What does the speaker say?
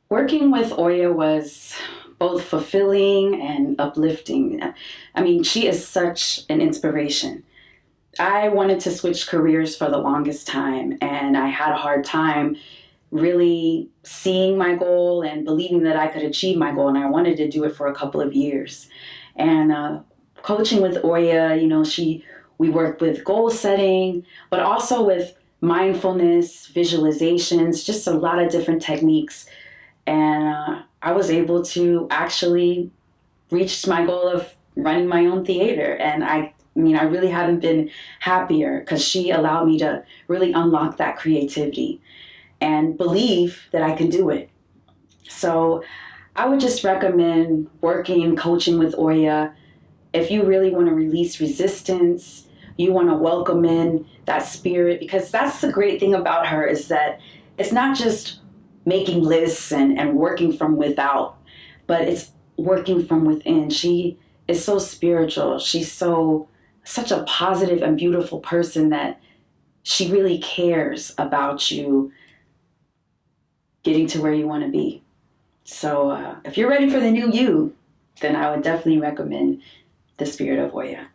Working with Oya was both fulfilling and uplifting. I mean, she is such an inspiration. I wanted to switch careers for the longest time, and I had a hard time really seeing my goal and believing that I could achieve my goal. And I wanted to do it for a couple of years. And coaching with Oya, we worked with goal setting, but also with mindfulness, visualizations, just a lot of different techniques. And I was able to actually reach my goal of running my own theater. And I really haven't been happier because she allowed me to really unlock that creativity and believe that I can do it. So I would just recommend working and coaching with Oya if you really want to release resistance, you want to welcome in that spirit, because that's the great thing about her is that it's not just making lists and working from without, but it's working from within. She is so spiritual. She's such a positive and beautiful person that she really cares about you getting to where you want to be. So if you're ready for the new you, then I would definitely recommend the Spirit of Oya.